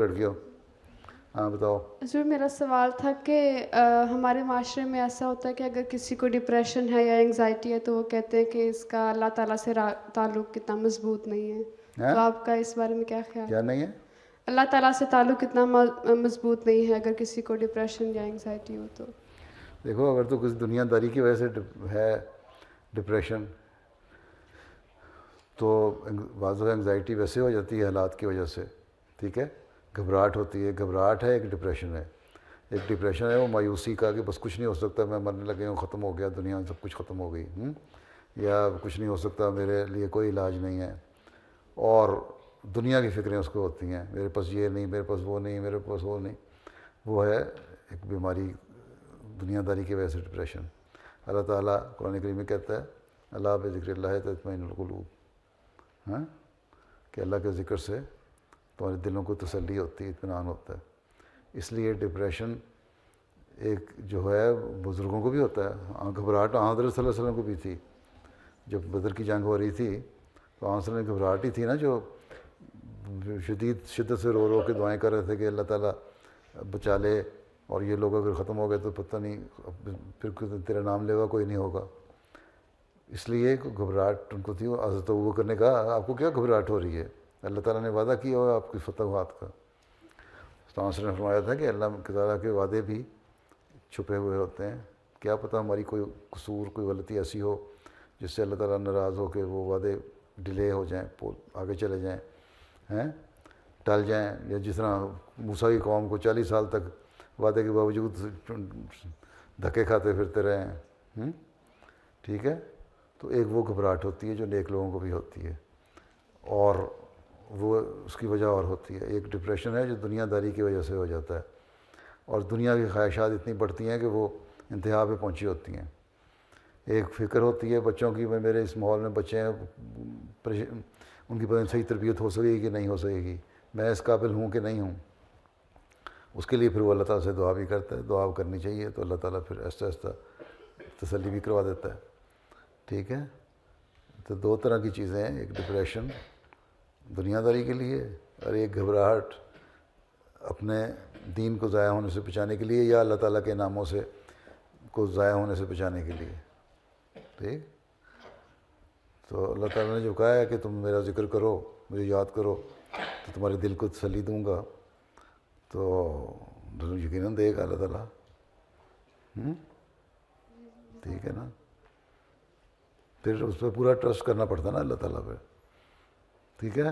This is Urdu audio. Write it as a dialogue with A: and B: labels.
A: لڑکیوں ہاں بتاؤ.
B: جو میرا سوال تھا کہ ہمارے معاشرے میں ایسا ہوتا ہے کہ اگر کسی کو ڈپریشن ہے یا انگزائٹی ہے تو وہ کہتے ہیں کہ اس کا اللہ تعالیٰ سے تعلق کتنا مضبوط نہیں ہے. تو آپ کا اس بارے میں کیا خیال
A: کیا
B: ہے؟
A: نہیں ہے؟
B: اللہ تعالیٰ سے تعلق کتنا مضبوط نہیں ہے اگر کسی کو ڈپریشن یا انگزائٹی ہو تو.
A: دیکھو اگر تو کسی دنیا داری کی وجہ سے ہے ڈپریشن تو بعض انگزائٹی ویسے ہو جاتی ہے حالات کی وجہ سے. ٹھیک ہے، گھبراہٹ ہوتی ہے. گھبراہٹ ہے، ایک ڈپریشن ہے. ایک ڈپریشن ہے وہ مایوسی کا کہ بس کچھ نہیں ہو سکتا، میں مرنے لگے ہوں، ختم ہو گیا دنیا میں، سب کچھ ختم ہو گئی، یا کچھ نہیں ہو سکتا، میرے لیے کوئی علاج نہیں ہے. اور دنیا کی فکریں اس کو ہوتی ہیں، میرے پاس یہ نہیں، میرے پاس وہ نہیں، میرے پاس وہ نہیں. وہ ہے ایک بیماری دنیا داری کی وجہ سے ڈپریشن. اللہ تعالیٰ قرآن کریم میں کہتا ہے اللہ بذکر اللہ تطمئن القلوب، ہاں، کہ اللہ کے ذکر سے تمہارے دلوں کو تسلی ہوتی ہے، اطمینان ہوتا ہے. اس لیے ڈپریشن ایک جو ہے بزرگوں کو بھی ہوتا ہے. گھبراہٹ حضرت صلی اللہ علیہ وسلم کو بھی تھی. جب بدر کی جنگ ہو رہی تھی تو آن صلی اللہ علیہ وسلم گھبراہٹ ہی تھی نا، جو شدت سے رو رو کے دعائیں کر رہے تھے کہ اللہ تعالیٰ بچا لے، اور یہ لوگ اگر ختم ہو گئے تو پتہ نہیں پھر تیرا نام لے گا کوئی نہیں ہوگا. اس لیے گھبراہٹ ان کو تھی. حضرت ابوبکر نے کہا آپ کو کیا گھبراہٹ ہو رہی ہے، اللہ تعالیٰ نے وعدہ کیا ہوا آپ کی فتوحات کا. تو آن صلی اللہ علیہ وسلم نے فرمایا تھا کہ اللہ تعالیٰ کے وعدے بھی چھپے ہوئے ہوتے ہیں. کیا پتہ ہماری کوئی قصور، کوئی غلطی ایسی ہو جس سے اللہ تعالیٰ ناراض ہو کہ وہ وعدے ڈیلے ہو جائیں، آگے چلے جائیں، ٹل جائیں. یا جس طرح موسیٰ کی قوم کو 40 سال تک وعدے کے باوجود دھکے کھاتے پھرتے رہے ہیں. ٹھیک ہے، تو ایک وہ گھبراہٹ ہوتی ہے جو نیک لوگوں کو بھی ہوتی ہے، اور وہ اس کی وجہ اور ہوتی ہے. ایک ڈپریشن ہے جو دنیا داری کی وجہ سے ہو جاتا ہے، اور دنیا کی خواہشات اتنی بڑھتی ہیں کہ وہ انتہا پہ پہنچی ہوتی ہیں. ایک فکر ہوتی ہے بچوں کی، میرے اس ماحول میں بچے ہیں، ان کی پتہ نہیں صحیح تربیت ہو سکے گی کہ نہیں ہو سکے گی، میں اس قابل ہوں کہ نہیں ہوں. اس کے لیے پھر وہ اللہ تعالیٰ سے دعا بھی کرتا ہے. دعا کرنی چاہیے تو اللہ تعالیٰ پھر آہستہ آہستہ تسلی بھی کروا دیتا ہے. ٹھیک ہے، تو دو طرح کی چیزیں ہیں، ایک ڈپریشن دنیا داری کے لیے، اور ایک گھبراہٹ اپنے دین کو ضائع ہونے سے بچانے کے لیے، یا اللہ تعالیٰ کے ناموں سے کو ضائع ہونے سے بچانے کے لیے. ٹھیک، تو اللہ تعالیٰ نے جو کہا ہے کہ تم میرا ذکر کرو، مجھے یاد کرو تو تمہارے دل کو تسلی دوں گا، تو یقیناً دے گا اللہ تعالیٰ. ٹھیک ہے نا، پھر اس پہ پورا ٹرسٹ کرنا پڑتا ہے نا اللہ تعالیٰ پہ. ٹھیک ہے.